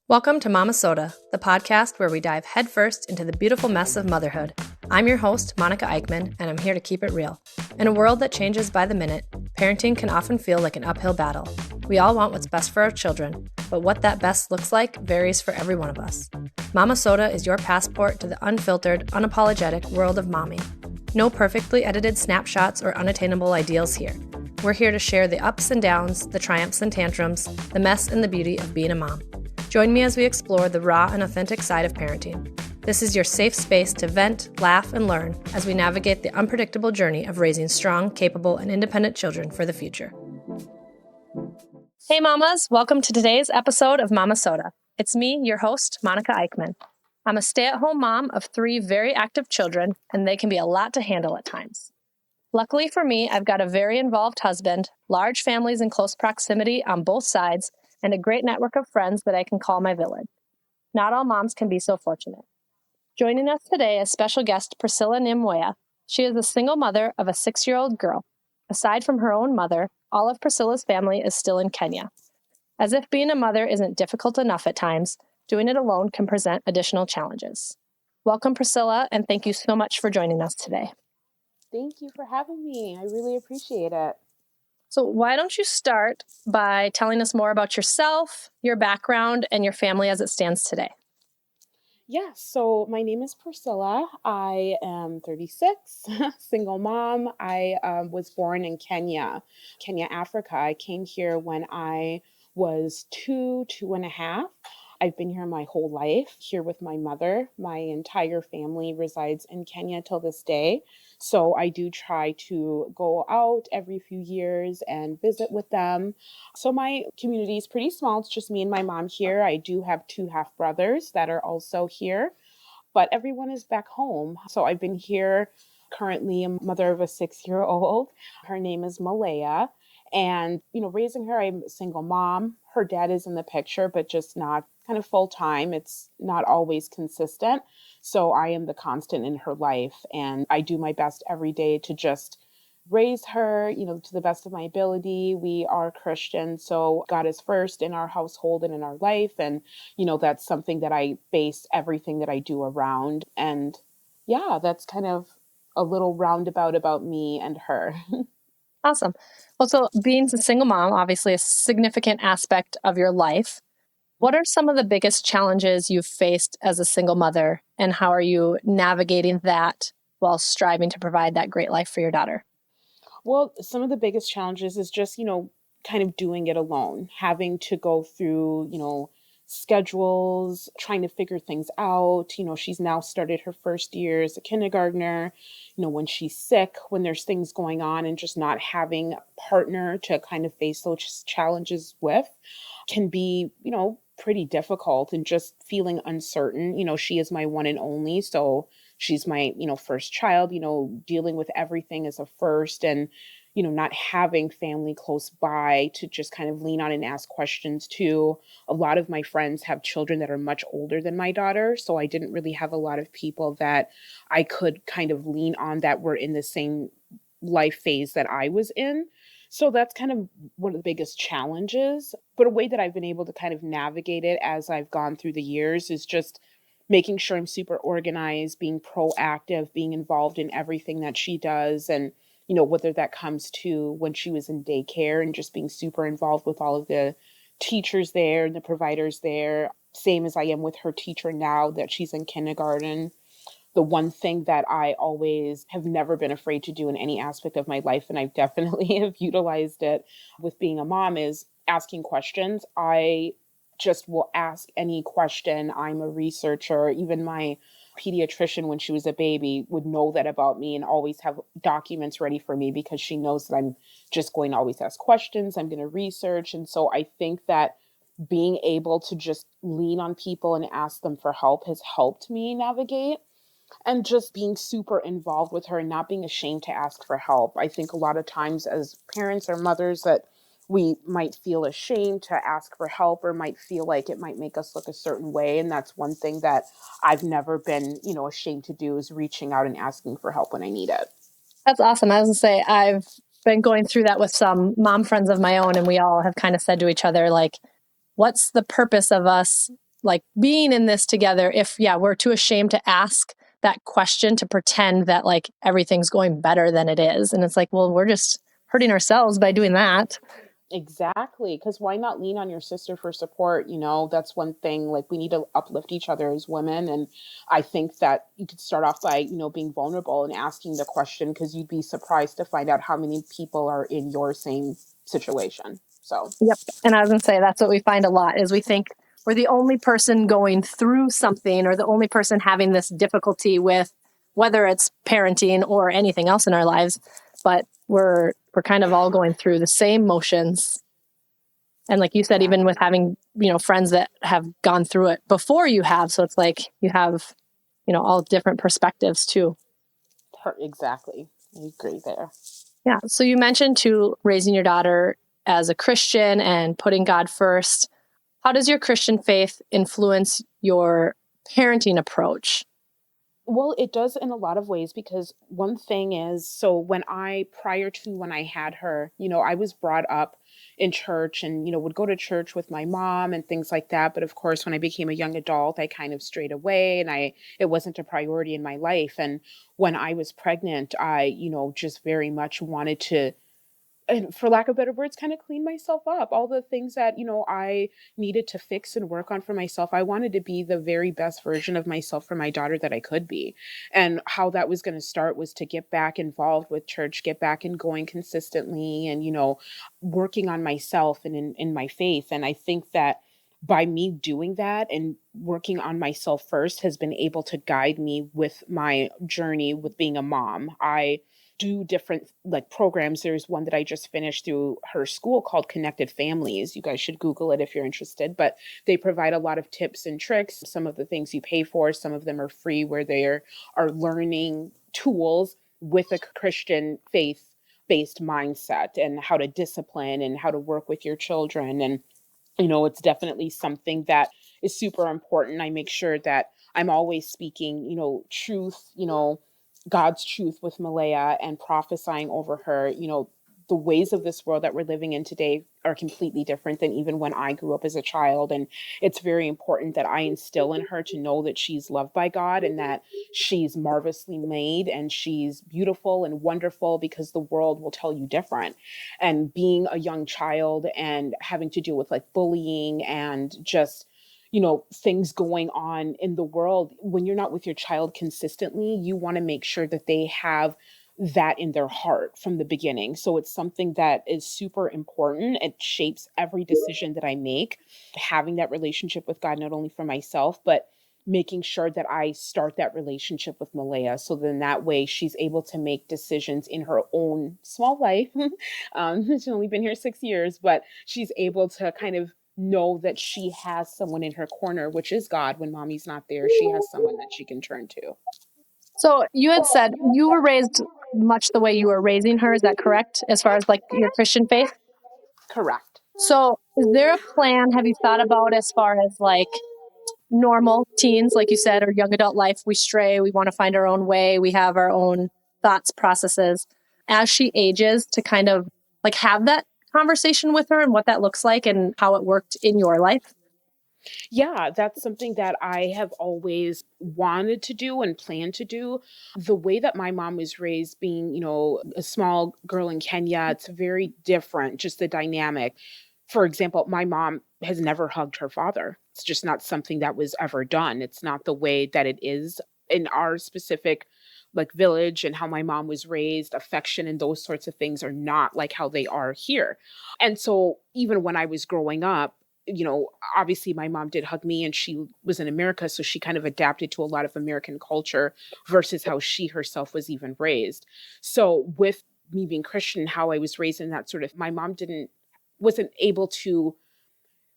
Welcome to Momma-Sota, the podcast where we dive headfirst into the beautiful mess of motherhood. I'm your host, Monica Eichmann, and I'm here to keep it real. In a world that changes by the minute, parenting can often feel like an uphill battle. We all want what's best for our children, but what that best looks like varies for every one of us. Momma-Sota is your passport to the unfiltered, unapologetic world of mommy. No perfectly edited snapshots or unattainable ideals here. We're here to share the ups and downs, the triumphs and tantrums, the mess and the beauty of being a mom. Join me as we explore the raw and authentic side of parenting. This is your safe space to vent, laugh, and learn as we navigate the unpredictable journey of raising strong, capable, and independent children for the future. Hey mamas, welcome to today's episode of Momma-Sota. It's me, your host, Monica Eichmann. I'm a stay-at-home mom of 3 very active children, and they can be a lot to handle at times. Luckily for me, I've got a very involved husband, large families in close proximity on both sides, and a great network of friends that I can call my village. Not all moms can be so fortunate. Joining us today is special guest Priscilla Nyamweya. She is a single mother of a 6-year-old girl. Aside from her own mother, all of Priscilla's family is still in Kenya. As if being a mother isn't difficult enough at times, doing it alone can present additional challenges. Welcome, Priscilla, and thank you so much for joining us today. Thank you for having me. I really appreciate it. So why don't you start by telling us more about yourself, your background, and your family as it stands today? Yeah, so my name is Priscilla. I am 36, single mom. I was born in Kenya, Africa. I came here when I was 2.5. I've been here my whole life, here with my mother. My entire family resides in Kenya till this day. So I do try to go out every few years and visit with them. So my community is pretty small. It's just me and my mom here. I do have 2 half brothers that are also here, but everyone is back home. So I've been here currently a mother of a 6-year-old. Her name is Malaya. And, raising her, I'm a single mom. Her dad is in the picture, but just not kind of full time. It's not always consistent. So I am the constant in her life. And I do my best every day to just raise her, to the best of my ability. We are Christian, so God is first in our household and in our life. And, that's something that I base everything that I do around. And yeah, that's kind of a little roundabout about me and her. Awesome. Well, so being a single mom, obviously a significant aspect of your life. What are some of the biggest challenges you've faced as a single mother, and how are you navigating that while striving to provide that great life for your daughter? Well, some of the biggest challenges is just, kind of doing it alone, having to go through, schedules, trying to figure things out. She's now started her first year as a kindergartner. When she's sick, when there's things going on, and just not having a partner to kind of face those challenges with can be, pretty difficult, and just feeling uncertain. She is my one and only. So she's my, first child, dealing with everything as a first, and, not having family close by to just kind of lean on and ask questions to. A lot of my friends have children that are much older than my daughter. So I didn't really have a lot of people that I could kind of lean on that were in the same life phase that I was in. So that's kind of one of the biggest challenges. But a way that I've been able to kind of navigate it as I've gone through the years is just making sure I'm super organized, being proactive, being involved in everything that she does. And, whether that comes to when she was in daycare, and just being super involved with all of the teachers there and the providers there, same as I am with her teacher now that she's in kindergarten. The one thing that I always have never been afraid to do in any aspect of my life, and I definitely have utilized it with being a mom, is asking questions. I just will ask any question. I'm a researcher. Even my pediatrician, when she was a baby, would know that about me and always have documents ready for me, because she knows that I'm just going to always ask questions. I'm going to research. And so I think that being able to just lean on people and ask them for help has helped me navigate. And just being super involved with her and not being ashamed to ask for help. I think a lot of times as parents or mothers that we might feel ashamed to ask for help, or might feel like it might make us look a certain way. And that's one thing that I've never been, ashamed to do, is reaching out and asking for help when I need it. That's awesome. I was going to say, I've been going through that with some mom friends of my own, and we all have kind of said to each other, like, what's the purpose of us like being in this together if, we're too ashamed to ask that question, to pretend that like everything's going better than it is. And it's like, well, we're just hurting ourselves by doing that. Exactly. Because why not lean on your sister for support? That's one thing. Like, we need to uplift each other as women. And I think that you could start off by, being vulnerable and asking the question, because you'd be surprised to find out how many people are in your same situation. So, yep. And I was going to say, that's what we find a lot is we think we're the only person going through something, or the only person having this difficulty with whether it's parenting or anything else in our lives. But we're kind of all going through the same motions. And like you said, even with having, friends that have gone through it before you have. So it's like you have, all different perspectives too. Exactly. I agree there. Yeah. So you mentioned too, raising your daughter as a Christian and putting God first. How does your Christian faith influence your parenting approach? Well, it does in a lot of ways, because one thing is, so prior to when I had her, I was brought up in church and, would go to church with my mom and things like that. But of course, when I became a young adult, I kind of strayed away, and it wasn't a priority in my life. And when I was pregnant, I, just very much wanted to, and for lack of better words, kind of clean myself up. All the things that, I needed to fix and work on for myself. I wanted to be the very best version of myself for my daughter that I could be. And how that was going to start was to get back involved with church, get back and going consistently, and, working on myself and in my faith. And I think that by me doing that and working on myself first has been able to guide me with my journey with being a mom. I do different like programs. There's one that I just finished through her school called Connected Families. You guys should Google it if you're interested, but they provide a lot of tips and tricks. Some of the things you pay for, some of them are free, where are learning tools with a Christian faith based mindset, and how to discipline and how to work with your children. And it's definitely something that is super important. I make sure that I'm always speaking, truth, God's truth with Malaya, and prophesying over her. The ways of this world that we're living in today are completely different than even when I grew up as a child. And it's very important that I instill in her to know that she's loved by God, and that she's marvelously made, and she's beautiful and wonderful, because the world will tell you different. And being a young child and having to deal with like bullying and just things going on in the world, when you're not with your child consistently, you want to make sure that they have that in their heart from the beginning. So it's something that is super important. It shapes every decision that I make, having that relationship with God, not only for myself, but making sure that I start that relationship with Malaya. So then that way she's able to make decisions in her own small life. She's only been here 6 years, but she's able to kind of know that she has someone in her corner, which is God. When mommy's not there, she has someone that she can turn to. So you had said you were raised much the way you were raising her. Is that correct? As far as like your Christian faith? Correct. So is there a plan? Have you thought about as far as like normal teens, like you said, or young adult life? We stray, we want to find our own way. We have our own thoughts, processes. As she ages, to kind of like have that conversation with her and what that looks like and how it worked in your life. Yeah, that's something that I have always wanted to do and planned to do. The way that my mom was raised, being, a small girl in Kenya, it's very different, just the dynamic. For example, my mom has never hugged her father. It's just not something that was ever done. It's not the way that it is in our specific like village, and how my mom was raised. Affection and those sorts of things are not like how they are here. And so even when I was growing up, obviously my mom did hug me, and she was in America. So she kind of adapted to a lot of American culture versus how she herself was even raised. So with me being Christian, how I was raised in that sort of, my mom wasn't able to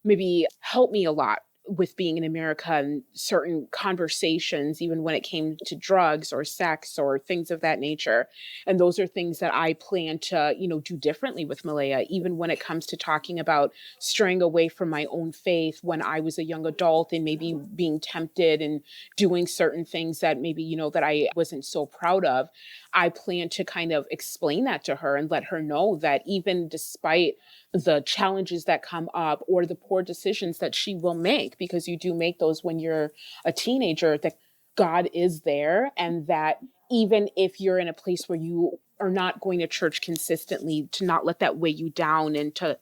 maybe help me a lot with being in America and certain conversations, even when it came to drugs or sex or things of that nature. And those are things that I plan to, do differently with Malaya, even when it comes to talking about straying away from my own faith when I was a young adult and maybe being tempted and doing certain things that maybe, that I wasn't so proud of. I plan to kind of explain that to her and let her know that even despite the challenges that come up or the poor decisions that she will make, because you do make those when you're a teenager, that God is there, and that even if you're in a place where you are not going to church consistently, to not let that weigh you down and to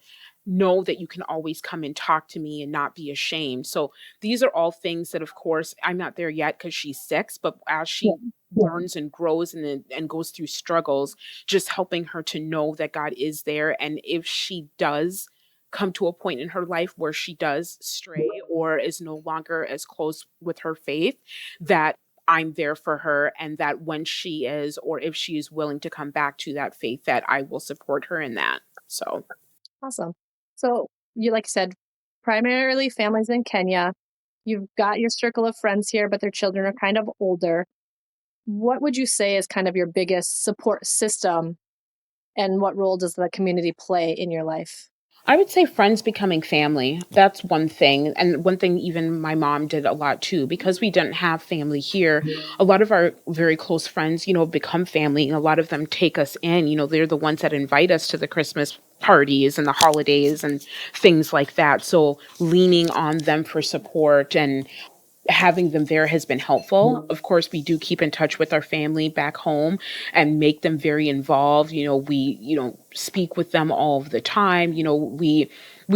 know that you can always come and talk to me and not be ashamed. So these are all things that, of course, I'm not there yet because she's 6, but as she learns and grows and goes through struggles, just helping her to know that God is there. And if she does come to a point in her life where she does stray or is no longer as close with her faith, that I'm there for her, and that when she is, or if she is willing to come back to that faith, that I will support her in that. So Awesome. So you, like you said, primarily families in Kenya. You've got your circle of friends here, but their children are kind of older. What would you say is kind of your biggest support system, and what role does the community play in your life? I would say friends becoming family. That's one thing. And one thing even my mom did a lot too, because we didn't have family here. A lot of our very close friends, become family. And a lot of them take us in. They're the ones that invite us to the Christmas parties and the holidays and things like that. So leaning on them for support and having them there has been helpful. Of course, we do keep in touch with our family back home and make them very involved. We, speak with them all of the time. We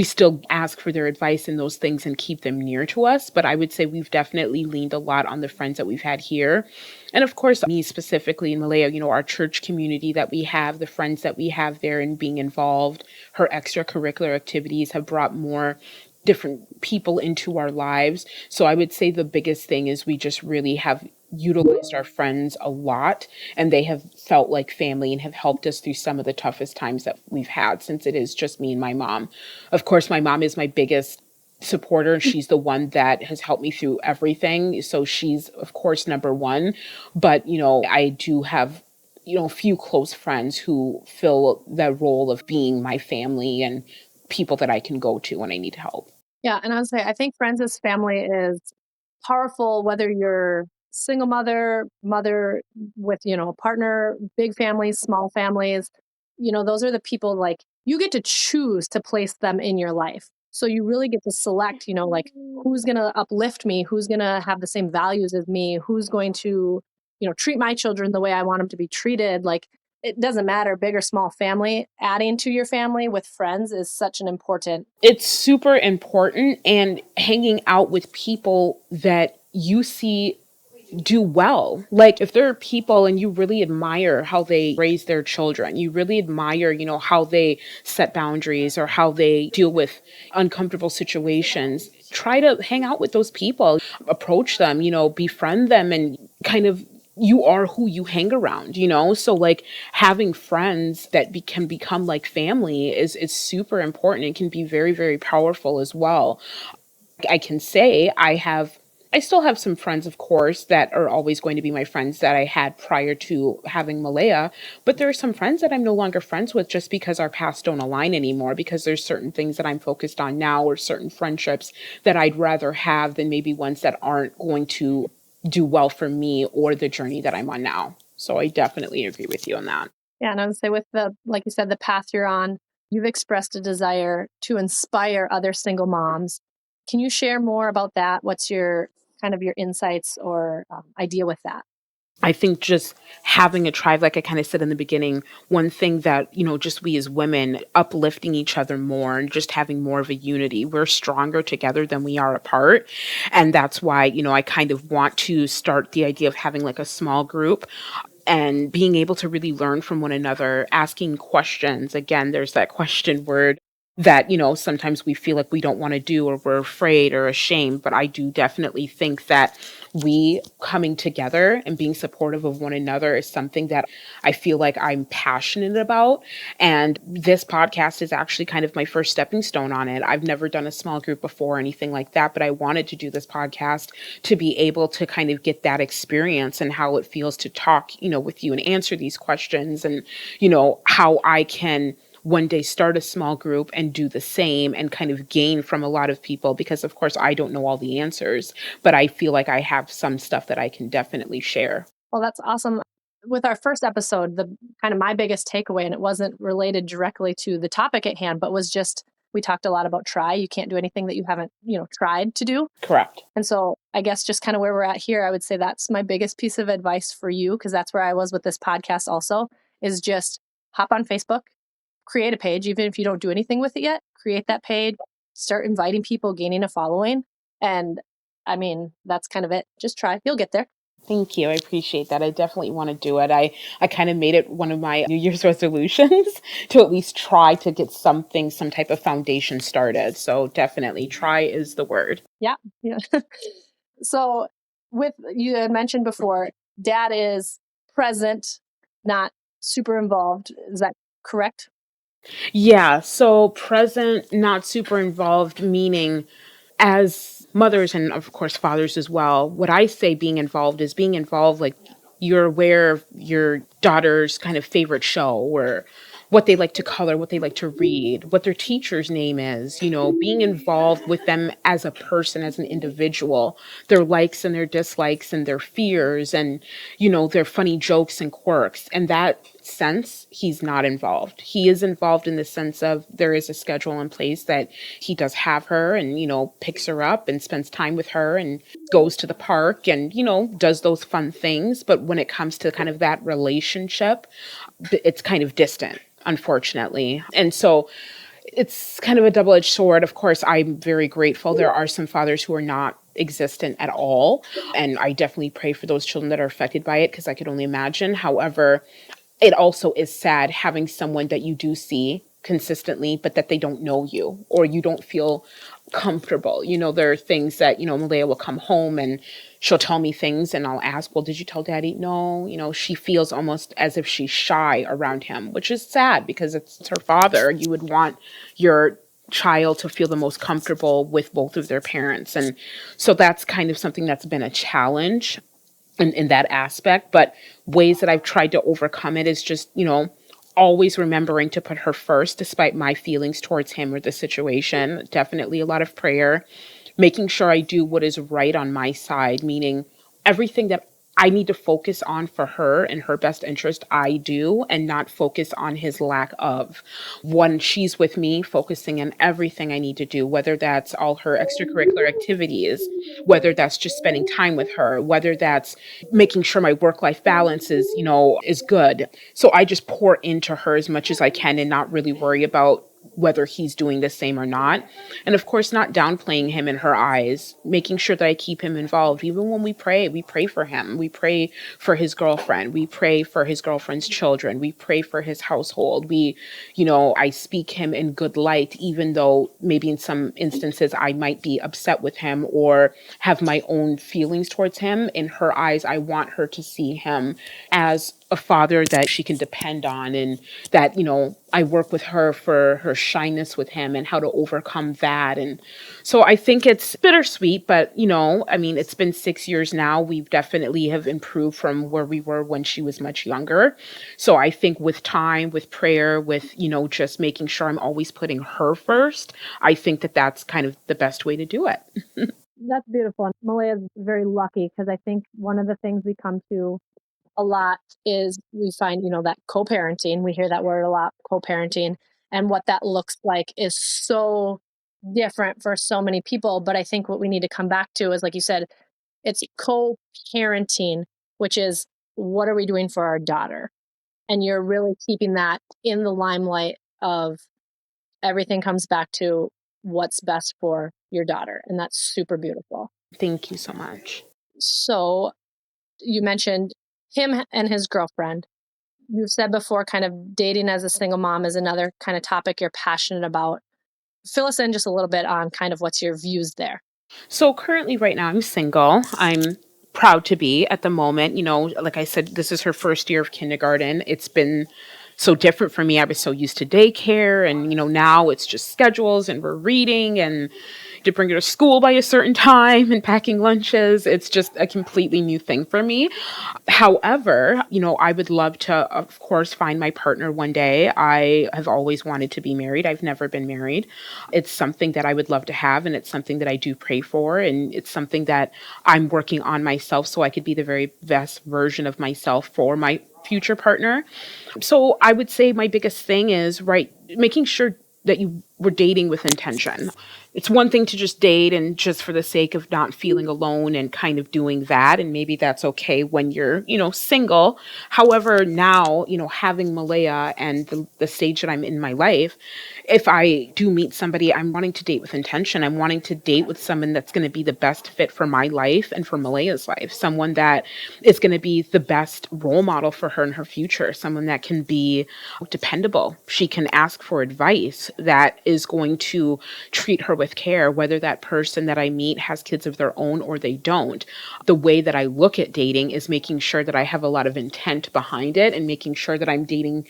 still ask for their advice in those things and keep them near to us. But I would say we've definitely leaned a lot on the friends that we've had here. And of course, me specifically in Malaya, our church community that we have, the friends that we have there and being involved, her extracurricular activities have brought more different people into our lives. So I would say the biggest thing is we just really have utilized our friends a lot, and they have felt like family and have helped us through some of the toughest times that we've had, since it is just me and my mom. Of course, my mom is my biggest supporter, and she's the one that has helped me through everything. So she's, of course, number one. But, I do have a few close friends who fill that role of being my family and people that I can go to when I need help. Yeah, and I would say I think friends as family is powerful, whether you're single mother with, a partner, big families, small families. Those are the people, like, you get to choose to place them in your life. So you really get to select, like, who's going to uplift me, who's going to have the same values as me, who's going to, treat my children the way I want them to be treated. Like, it doesn't matter, big or small family, adding to your family with friends is such an important. It's super important, and hanging out with people that you see do well. Like, if there are people and you really admire how they raise their children, you really admire, how they set boundaries or how they deal with uncomfortable situations, try to hang out with those people, approach them, befriend them, and kind of, you are who you hang around, So like having friends that can become like family is super important. It can be very, very powerful as well. I can say I still have some friends, of course, that are always going to be my friends that I had prior to having Malaya. But there are some friends that I'm no longer friends with just because our paths don't align anymore, because there's certain things that I'm focused on now, or certain friendships that I'd rather have than maybe ones that aren't going to do well for me or the journey that I'm on now. So I definitely agree with you on that. Yeah, and I would say with like you said, the path you're on, you've expressed a desire to inspire other single moms. Can you share more about that? What's your kind of your insights or idea with that? I think just having a tribe, like I kind of said in the beginning, one thing that, just we as women uplifting each other more and just having more of a unity. We're stronger together than we are apart. And that's why, I kind of want to start the idea of having like a small group and being able to really learn from one another, asking questions. Again, there's that question word. that, sometimes we feel like we don't want to do, or we're afraid or ashamed. But I do definitely think that we coming together and being supportive of one another is something that I feel like I'm passionate about. And this podcast is actually kind of my first stepping stone on it. I've never done a small group before or anything like that, but I wanted to do this podcast to be able to kind of get that experience and how it feels to talk, with you and answer these questions, and, how I can one day start a small group and do the same and kind of gain from a lot of people, because of course I don't know all the answers, but I feel like I have some stuff that I can definitely share. Well, that's awesome. With our first episode, the kind of my biggest takeaway, and it wasn't related directly to the topic at hand, but was just, we talked a lot about try. You can't do anything that you haven't, tried to do. Correct. And so I guess just kind of where we're at here, I would say that's my biggest piece of advice for you, because that's where I was with this podcast also, is just hop on Facebook, create a page, even if you don't do anything with it yet, create that page, start inviting people, gaining a following. And I mean, that's kind of it. Just try, you'll get there. Thank you. I appreciate that. I definitely want to do it. I kind of made it one of my New Year's resolutions to at least try to get some type of foundation started. So definitely try is the word. Yeah. So with, you had mentioned before, dad is present, not super involved. Is that correct? Yeah. So present, not super involved, meaning as mothers and of course fathers as well, what I say being involved is being involved like you're aware of your daughter's kind of favorite show, or what they like to color, what they like to read, what their teacher's name is, being involved with them as a person, as an individual, their likes and their dislikes and their fears and, their funny jokes and quirks. And that sense, he's not involved. He is involved in the sense of there is a schedule in place that he does have her and, picks her up and spends time with her and goes to the park and, does those fun things. But when it comes to kind of that relationship, it's kind of distant, unfortunately. And so it's kind of a double-edged sword. Of course, I'm very grateful. There are some fathers who are not existent at all. And I definitely pray for those children that are affected by it, because I could only imagine. However, it also is sad having someone that you do see consistently, but that they don't know you, or you don't feel comfortable. There are things that, Malaya will come home and she'll tell me things and I'll ask, well, did you tell daddy? No, she feels almost as if she's shy around him, which is sad because it's her father. You would want your child to feel the most comfortable with both of their parents. And so that's kind of something that's been a challenge in that aspect. But ways that I've tried to overcome it is just, always remembering to put her first, despite my feelings towards him or the situation. Definitely a lot of prayer, making sure I do what is right on my side, meaning everything that I need to focus on for her and her best interest, I do, and not focus on his lack of. When she's with me, focusing on everything I need to do, whether that's all her extracurricular activities, whether that's just spending time with her, whether that's making sure my work-life balance is good. So I just pour into her as much as I can and not really worry about whether he's doing the same or not. And of course, not downplaying him in her eyes, making sure that I keep him involved. Even when we pray for him. We pray for his girlfriend. We pray for his girlfriend's children. We pray for his household. I speak him in good light, even though maybe in some instances I might be upset with him or have my own feelings towards him. In her eyes, I want her to see him as a father that she can depend on, and that, I work with her for her shyness with him and how to overcome that. And so I think it's bittersweet, but, it's been 6 years now. We've definitely have improved from where we were when she was much younger. So I think with time, with prayer, with, just making sure I'm always putting her first, I think that that's kind of the best way to do it. That's beautiful. And Malaya's very lucky, because I think one of the things we come to a lot is we find, that co-parenting, we hear that word a lot, co-parenting, and what that looks like is so different for so many people. But I think what we need to come back to is, like you said, it's co-parenting, which is, what are we doing for our daughter? And you're really keeping that in the limelight of everything comes back to what's best for your daughter. And that's super beautiful. Thank you so much. So you mentioned him and his girlfriend. You've said before, kind of dating as a single mom is another kind of topic you're passionate about. fill us in just a little bit on kind of what's your views there. So currently, right now, I'm single. I'm proud to be at the moment. Like I said, this is her first year of kindergarten. It's been so different for me. I was so used to daycare, and now it's just schedules, and we're reading and to bring her to school by a certain time and packing lunches. It's just a completely new thing for me. However, I would love to, of course, find my partner one day. I have always wanted to be married. I've never been married. It's something that I would love to have, and it's something that I do pray for, and it's something that I'm working on myself so I could be the very best version of myself for my future partner. So I would say my biggest thing is, right, making sure that you were dating with intention. It's one thing to just date and just for the sake of not feeling alone and kind of doing that. And maybe that's okay when you're, single. However, now, having Malaya and the stage that I'm in my life, if I do meet somebody, I'm wanting to date with intention. I'm wanting to date with someone that's going to be the best fit for my life and for Malaya's life. Someone that is going to be the best role model for her in her future. Someone that can be dependable. She can ask for advice that is going to treat her with care, whether that person that I meet has kids of their own or they don't. The way that I look at dating is making sure that I have a lot of intent behind it and making sure that I'm dating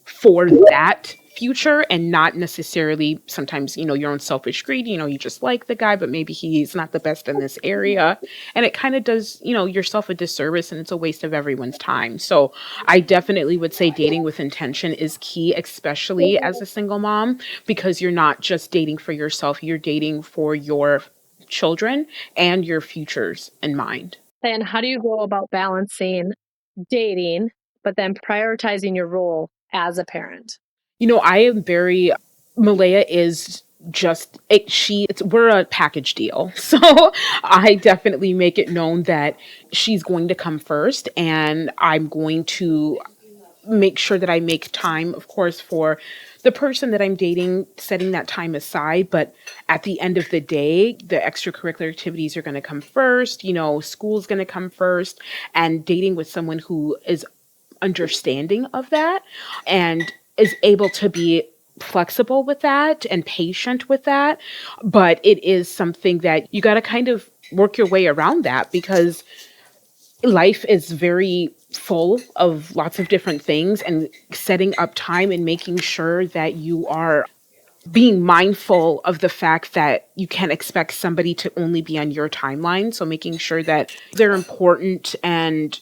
for that future and not necessarily sometimes, your own selfish greed, you just like the guy, but maybe he's not the best in this area. And it kind of does, yourself a disservice and it's a waste of everyone's time. So I definitely would say dating with intention is key, especially as a single mom, because you're not just dating for yourself, you're dating for your children and your futures in mind. And how do you go about balancing dating, but then prioritizing your role as a parent? I am very, Malaya is just, we're a package deal. So I definitely make it known that she's going to come first and I'm going to make sure that I make time, of course, for the person that I'm dating, setting that time aside. But at the end of the day, the extracurricular activities are going to come first. School's going to come first, and dating with someone who is understanding of that and is able to be flexible with that and patient with that. But it is something that you got to kind of work your way around that because life is very full of lots of different things, and setting up time and making sure that you are being mindful of the fact that you can't expect somebody to only be on your timeline. So making sure that they're important and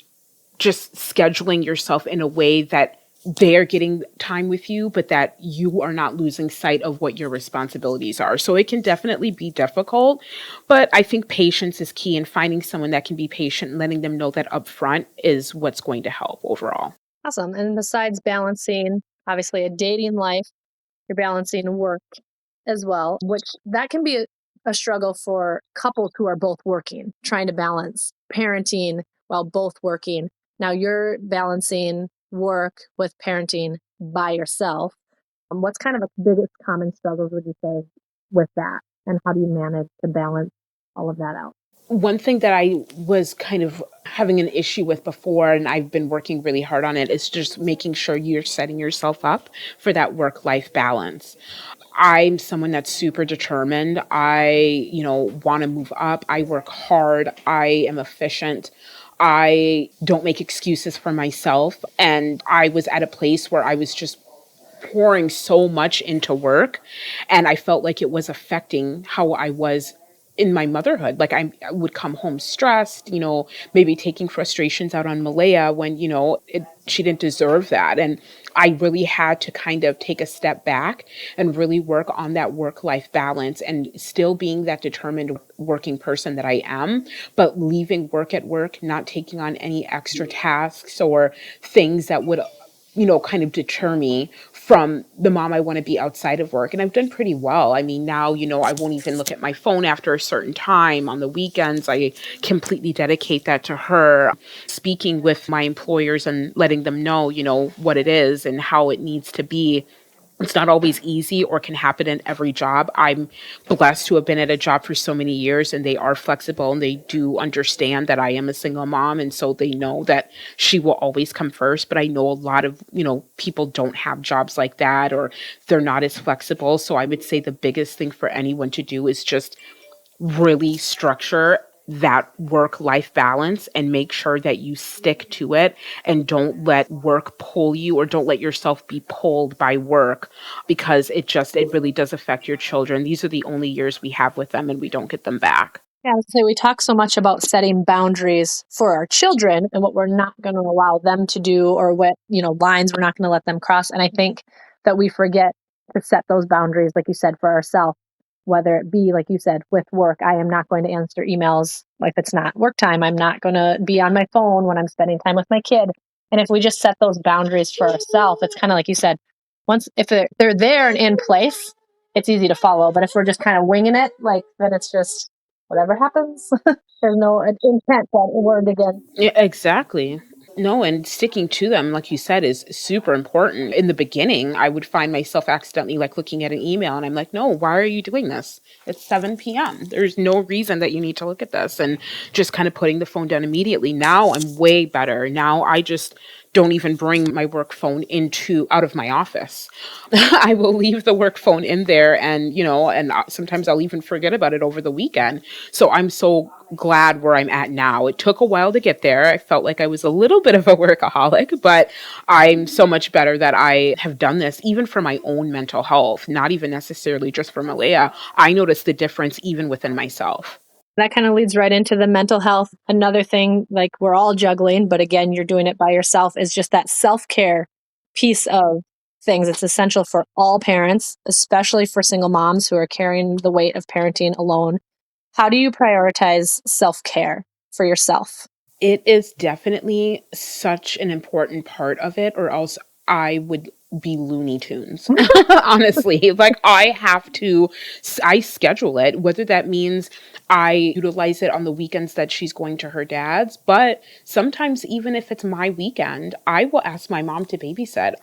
just scheduling yourself in a way that they're getting time with you, but that you are not losing sight of what your responsibilities are. So it can definitely be difficult, but I think patience is key, and finding someone that can be patient and letting them know that upfront is what's going to help overall. Awesome. And besides balancing, obviously, a dating life, you're balancing work as well, which that can be a struggle for couples who are both working, trying to balance parenting while both working. Now you're balancing work with parenting by yourself. What's kind of the biggest common struggles, would you say, with that? And how do you manage to balance all of that out? One thing that I was kind of having an issue with before, and I've been working really hard on it, is just making sure you're setting yourself up for that work-life balance. I'm someone that's super determined. I, want to move up. I work hard. I am efficient. I don't make excuses for myself. And I was at a place where I was just pouring so much into work, and I felt like it was affecting how I was in my motherhood. Like I would come home stressed, maybe taking frustrations out on Malaya when, she didn't deserve that. And I really had to kind of take a step back and really work on that work-life balance and still being that determined working person that I am, but leaving work at work, not taking on any extra tasks or things that would kind of deter me from the mom I want to be outside of work. And I've done pretty well. I mean, now, I won't even look at my phone after a certain time. On the weekends, I completely dedicate that to her. Speaking with my employers and letting them know, what it is and how it needs to be It's not always easy or can happen in every job. I'm blessed to have been at a job for so many years, and they are flexible and they do understand that I am a single mom. And so they know that she will always come first. But I know a lot of, people don't have jobs like that, or they're not as flexible. So I would say the biggest thing for anyone to do is just really structure that work-life balance and make sure that you stick to it and don't let work pull you, or don't let yourself be pulled by work, because it really does affect your children. These are the only years we have with them and we don't get them back. Yeah, I would say we talk so much about setting boundaries for our children and what we're not going to allow them to do, or what, lines we're not going to let them cross. And I think that we forget to set those boundaries, like you said, for ourselves, whether it be, like you said, with work. I am not going to answer emails if it's not work time. I'm not going to be on my phone when I'm spending time with my kid. And if we just set those boundaries for ourselves, it's kind of like you said, if they're there and in place, it's easy to follow. But if we're just kind of winging it, then it's just, whatever happens, there's no intent that word again. Yeah, exactly. No, and sticking to them, like you said, is super important. In the beginning, I would find myself accidentally looking at an email and I'm like, no, why are you doing this? It's 7 p.m. There's no reason that you need to look at this, and just kind of putting the phone down immediately. Now I'm way better. Now I just don't even bring my work phone out of my office. I will leave the work phone in there, and sometimes I'll even forget about it over the weekend. So I'm so glad where I'm at now. It took a while to get there. I felt like I was a little bit of a workaholic, but I'm so much better that I have done this, even for my own mental health, not even necessarily just for Malaya. I noticed the difference even within myself. That kind of leads right into the mental health. Another thing, we're all juggling, but again, you're doing it by yourself, is just that self-care piece of things. It's essential for all parents, especially for single moms who are carrying the weight of parenting alone. How do you prioritize self-care for yourself? It is definitely such an important part of it, or else I would be Looney Tunes. Honestly, I schedule it, whether that means I utilize it on the weekends that she's going to her dad's. But sometimes, even if it's my weekend, I will ask my mom to babysit.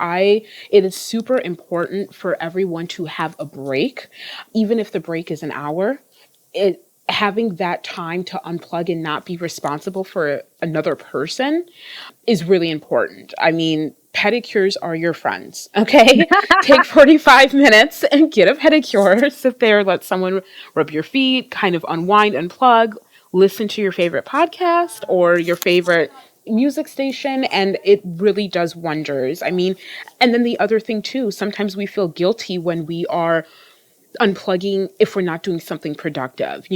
It is super important for everyone to have a break, even if the break is an hour. Having that time to unplug and not be responsible for another person is really important. I mean, pedicures are your friends, okay? Take 45 minutes and get a pedicure. Sit there, let someone rub your feet, kind of unwind, unplug, listen to your favorite podcast or your favorite music station, and it really does wonders. I mean, and then the other thing too, sometimes we feel guilty when we are unplugging if we're not doing something productive,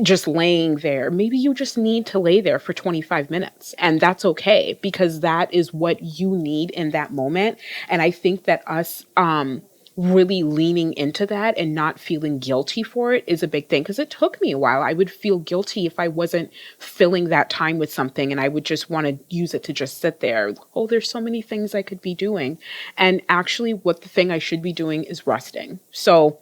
just laying there. Maybe you just need to lay there for 25 minutes, and that's okay, because that is what you need in that moment. And I think that us really leaning into that and not feeling guilty for it is a big thing, because it took me a while. I would feel guilty if I wasn't filling that time with something, and I would just want to use it to just sit there. Oh, there's so many things I could be doing. And actually, what the thing I should be doing is resting. So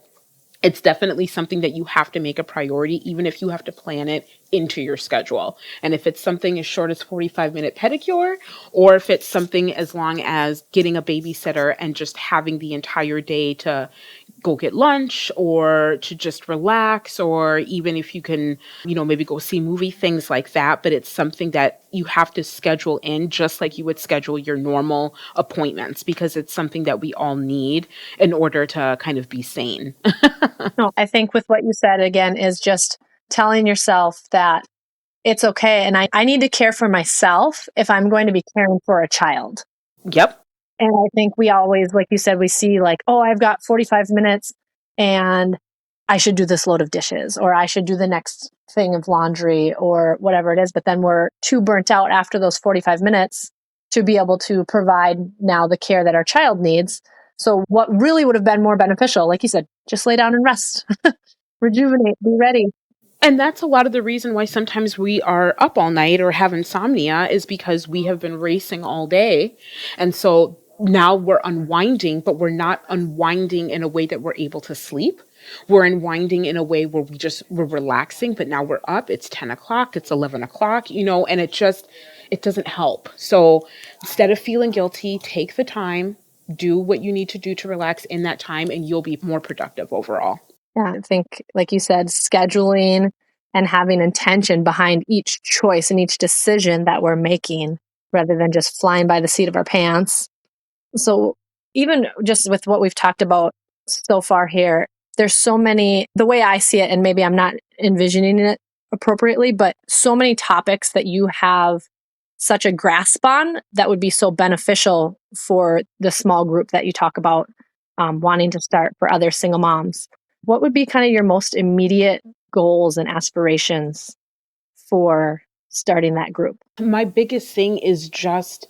it's definitely something that you have to make a priority, even if you have to plan it into your schedule. And if it's something as short as 45-minute pedicure, or if it's something as long as getting a babysitter and just having the entire day to go get lunch or to just relax, or even if you can, maybe go see a movie, things like that. But it's something that you have to schedule in, just like you would schedule your normal appointments, because it's something that we all need in order to kind of be sane. No, I think with what you said again is just telling yourself that it's okay. And I need to care for myself if I'm going to be caring for a child. Yep. And I think we always, like you said, we see oh, I've got 45 minutes and I should do this load of dishes, or I should do the next thing of laundry, or whatever it is. But then we're too burnt out after those 45 minutes to be able to provide now the care that our child needs. So what really would have been more beneficial, like you said, just lay down and rest, rejuvenate, be ready. And that's a lot of the reason why sometimes we are up all night or have insomnia, is because we have been racing all day. And so now we're unwinding, but we're not unwinding in a way that we're able to sleep. We're unwinding in a way where we're relaxing, but now we're up. It's 10 o'clock, it's 11 o'clock, and it doesn't help. So instead of feeling guilty, take the time, do what you need to do to relax in that time, and you'll be more productive overall. Yeah, I think, like you said, scheduling and having intention behind each choice and each decision that we're making rather than just flying by the seat of our pants. So, even just with what we've talked about so far here, there's so many, the way I see it, and maybe I'm not envisioning it appropriately, but so many topics that you have such a grasp on that would be so beneficial for the small group that you talk about wanting to start for other single moms. What would be kind of your most immediate goals and aspirations for starting that group? My biggest thing is just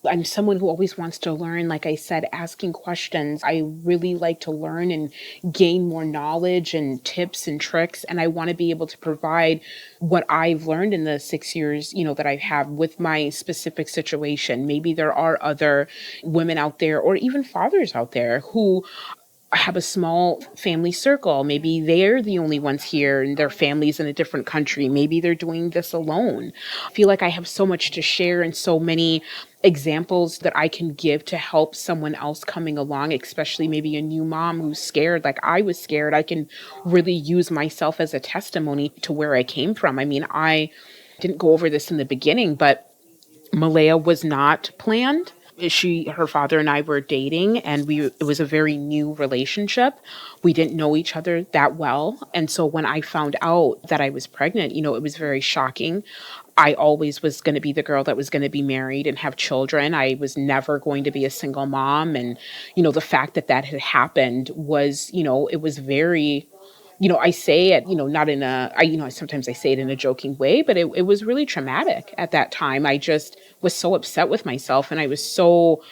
I'm someone who always wants to learn. Like I said, asking questions. I really like to learn and gain more knowledge and tips and tricks. And I want to be able to provide what I've learned in the 6 years, that I have with my specific situation. Maybe there are other women out there or even fathers out there who have a small family circle. Maybe they're the only ones here and their family's in a different country. Maybe they're doing this alone. I feel like I have so much to share and so many examples that I can give to help someone else coming along, especially maybe a new mom who's scared, like I was scared. I can really use myself as a testimony to where I came from. I mean, I didn't go over this in the beginning, but Malaya was not planned. Her father and I were dating, and it was a very new relationship. We didn't know each other that well. And so when I found out that I was pregnant, it was very shocking. I always was going to be the girl that was going to be married and have children. I was never going to be a single mom. And, the fact that that had happened was, it was very, I say it, not in sometimes I say it in a joking way, but it was really traumatic at that time. I just was so upset with myself, and I was so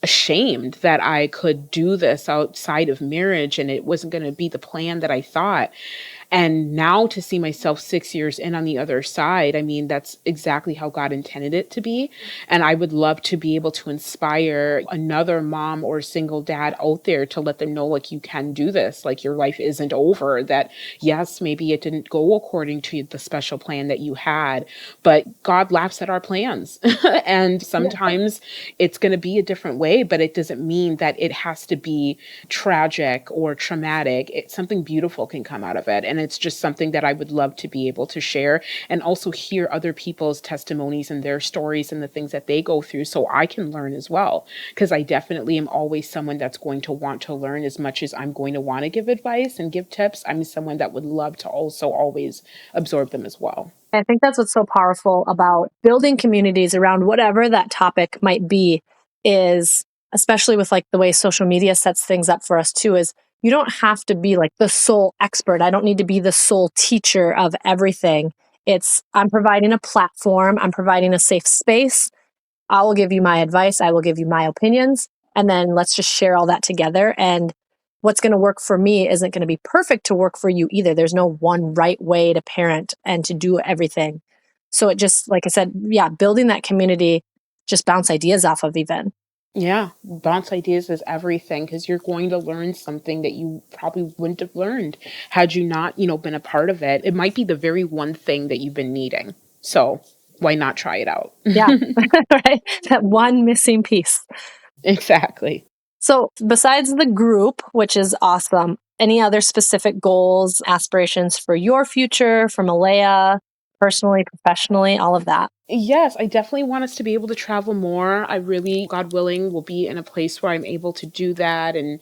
ashamed that I could do this outside of marriage, and it wasn't going to be the plan that I thought. And now to see myself 6 years in on the other side, I mean, that's exactly how God intended it to be. And I would love to be able to inspire another mom or single dad out there to let them know, like, you can do this. Like, your life isn't over. That, yes, maybe it didn't go according to the special plan that you had, but God laughs at our plans. And sometimes it's going to be a different way, but it doesn't mean that it has to be tragic or traumatic. Something beautiful can come out of it. And it's just something that I would love to be able to share and also hear other people's testimonies and their stories and the things that they go through so I can learn as well. Because I definitely am always someone that's going to want to learn as much as I'm going to want to give advice and give tips. I'm someone that would love to also always absorb them as well. I think that's what's so powerful about building communities around whatever that topic might be, is especially with like the way social media sets things up for us too, is you don't have to be like the sole expert. I don't need to be the sole teacher of everything. I'm providing a platform. I'm providing a safe space. I will give you my advice. I will give you my opinions. And then let's just share all that together. And what's going to work for me isn't going to be perfect to work for you either. There's no one right way to parent and to do everything. So it just, like I said, building that community, just bounce ideas off of even. Yeah, bounce ideas is everything, because you're going to learn something that you probably wouldn't have learned had you not, been a part of it. It might be the very one thing that you've been needing. So why not try it out? Yeah, right. That one missing piece. Exactly. So besides the group, which is awesome, any other specific goals, aspirations for your future, for Malaya, personally, professionally, all of that? Yes, I definitely want us to be able to travel more. I really, God willing, will be in a place where I'm able to do that and,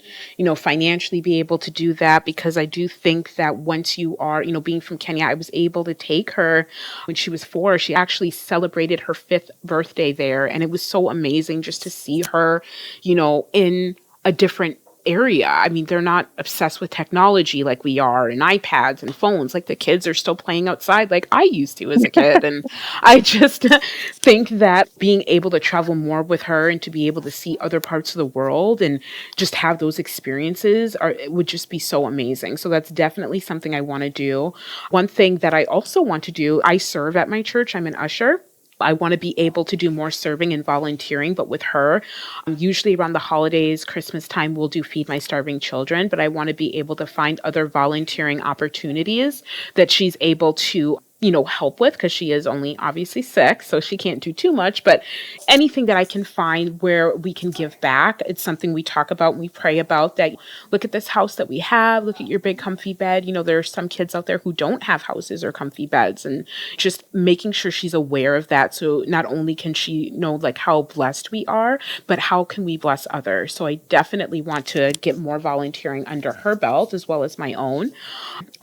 financially be able to do that, because I do think that once you are, being from Kenya, I was able to take her when she was 4. She actually celebrated her 5th birthday there. And it was so amazing just to see her, in a different area. I mean, they're not obsessed with technology like we are, and iPads and phones. Like, the kids are still playing outside like I used to as a kid. And I just think that being able to travel more with her and to be able to see other parts of the world and just have those experiences it would just be so amazing. So that's definitely something I want to do. One thing that I also want to do, I serve at my church. I'm an usher. I want to be able to do more serving and volunteering, but with her, usually around the holidays, Christmas time, we'll do Feed My Starving Children, but I want to be able to find other volunteering opportunities that she's able to help with, because she is only obviously 6, so she can't do too much, but anything that I can find where we can give back, it's something we talk about and we pray about, that look at this house that we have, look at your big comfy bed. There are some kids out there who don't have houses or comfy beds, and just making sure she's aware of that. So not only can she know like how blessed we are, but how can we bless others? So I definitely want to get more volunteering under her belt as well as my own.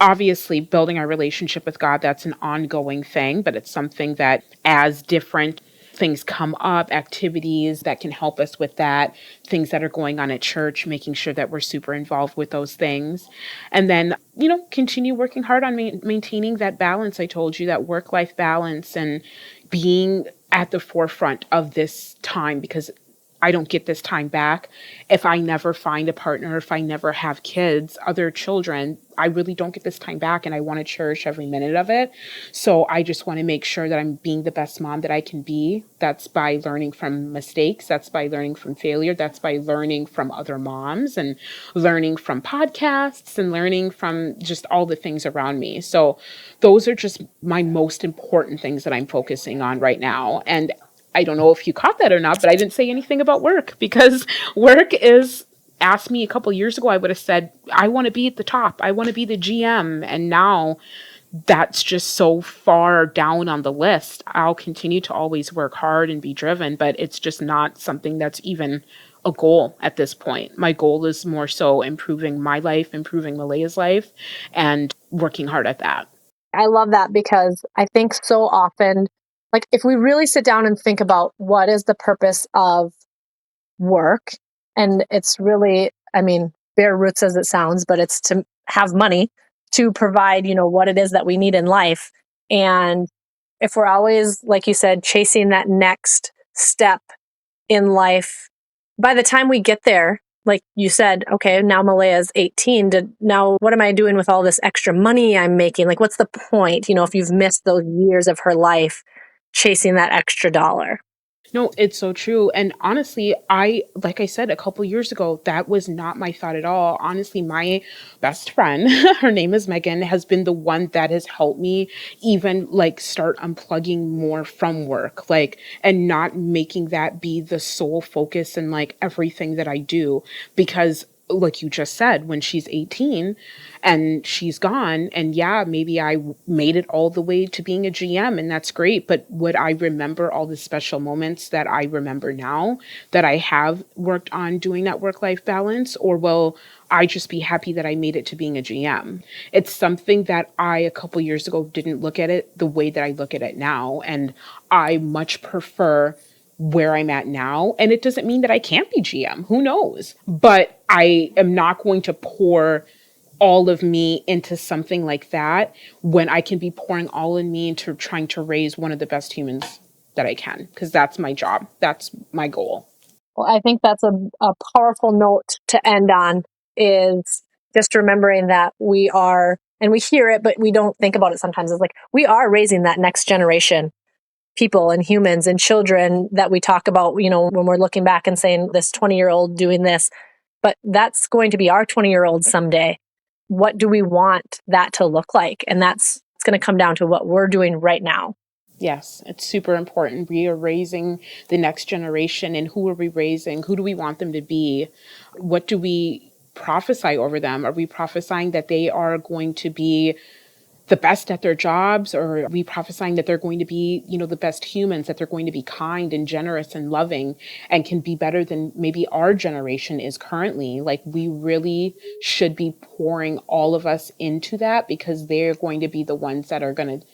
Obviously, building our relationship with God, that's an ongoing thing, but it's something that as different things come up, activities that can help us with that, things that are going on at church, making sure that we're super involved with those things. And then, continue working hard on maintaining that balance. I told you, that work-life balance, and being at the forefront of this time, because I don't get this time back. If I never find a partner, if I never have kids, other children, I really don't get this time back, and I want to cherish every minute of it. So I just want to make sure that I'm being the best mom that I can be. That's by learning from mistakes. That's by learning from failure. That's by learning from other moms and learning from podcasts and learning from just all the things around me. So those are just my most important things that I'm focusing on right now. And I don't know if you caught that or not, but I didn't say anything about work, because work is, asked me a couple years ago, I would have said, I want to be at the top. I want to be the GM. And now that's just so far down on the list. I'll continue to always work hard and be driven, but it's just not something that's even a goal at this point. My goal is more so improving my life, improving Malea's life, and working hard at that. I love that, because I think so often, like if we really sit down and think about what is the purpose of work, and it's really, bare roots as it sounds, but it's to have money to provide, what it is that we need in life. And if we're always, like you said, chasing that next step in life, by the time we get there, like you said, okay, now Malea's 18. Now what am I doing with all this extra money I'm making? Like, what's the point, if you've missed those years of her life chasing that extra dollar? No, it's so true. And honestly, like I said, a couple years ago, that was not my thought at all. Honestly, my best friend, her name is Megan, has been the one that has helped me even like start unplugging more from work, like, and not making that be the sole focus and like everything that I do. Because like you just said, when she's 18 and she's gone, and yeah, maybe I made it all the way to being a GM, and that's great, but would I remember all the special moments that I remember now that I have worked on doing that work-life balance? Or will I just be happy that I made it to being a GM? It's something that I, a couple years ago, didn't look at it the way that I look at it now, and I much prefer where I'm at now. And it doesn't mean that I can't be GM. Who knows? But I am not going to pour all of me into something like that when I can be pouring all in me into trying to raise one of the best humans that I can, because that's my job. That's my goal. Well, I think that's a powerful note to end on, is just remembering that we are, and we hear it, but we don't think about it sometimes. It's like we are raising that next generation people and humans and children that we talk about, when we're looking back and saying this 20-year-old doing this, but that's going to be our 20-year-old someday. What do we want that to look like? And it's going to come down to what we're doing right now. Yes, it's super important. We are raising the next generation, and who are we raising? Who do we want them to be? What do we prophesy over them? Are we prophesying that they are going to be the best at their jobs, or are we prophesying that they're going to be, the best humans, that they're going to be kind and generous and loving and can be better than maybe our generation is currently? Like, we really should be pouring all of us into that, because they're going to be the ones that are going to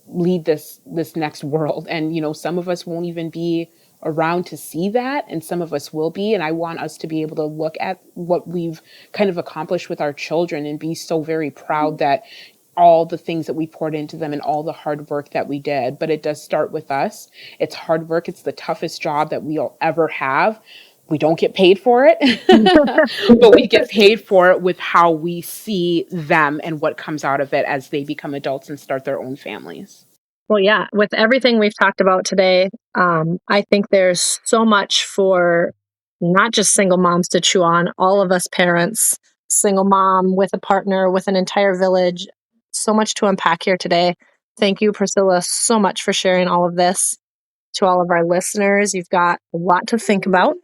lead this next world. And, some of us won't even be around to see that, and some of us will be. And I want us to be able to look at what we've kind of accomplished with our children and be so very proud that all the things that we poured into them and all the hard work that we did. But it does start with us. It's hard work. It's the toughest job that we'll ever have. We don't get paid for it, but we get paid for it with how we see them and what comes out of it as they become adults and start their own families. Well, yeah, with everything we've talked about today, I think there's so much for not just single moms to chew on, all of us parents, single mom with a partner, with an entire village, so much to unpack here today. Thank you, Priscilla, so much for sharing all of this. To all of our listeners, you've got a lot to think about.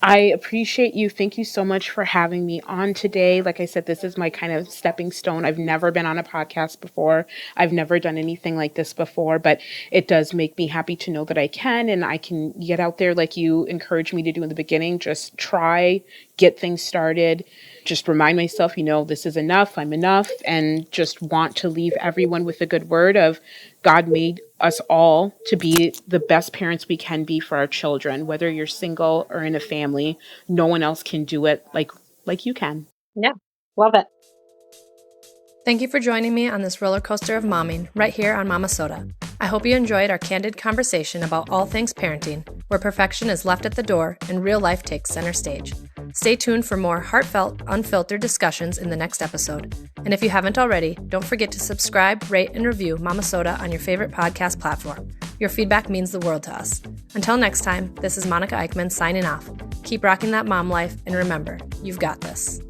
I appreciate you. Thank you so much for having me on today. Like I said, this is my kind of stepping stone. I've never been on a podcast before. I've never done anything like this before, but it does make me happy to know that I can, and I can get out there like you encouraged me to do in the beginning. Just try, get things started. Just remind myself, this is enough. I'm enough. And just want to leave everyone with a good word of God made us all to be the best parents we can be for our children, whether you're single or in a family. No one else can do it like you can. Yeah, love it. Thank you for joining me on this roller coaster of momming right here on Momma-Sota. I hope you enjoyed our candid conversation about all things parenting, where perfection is left at the door and real life takes center stage. Stay tuned for more heartfelt, unfiltered discussions in the next episode. And if you haven't already, don't forget to subscribe, rate, and review Momma-Sota on your favorite podcast platform. Your feedback means the world to us. Until next time, this is Monica Eichmann signing off. Keep rocking that mom life, and remember, you've got this.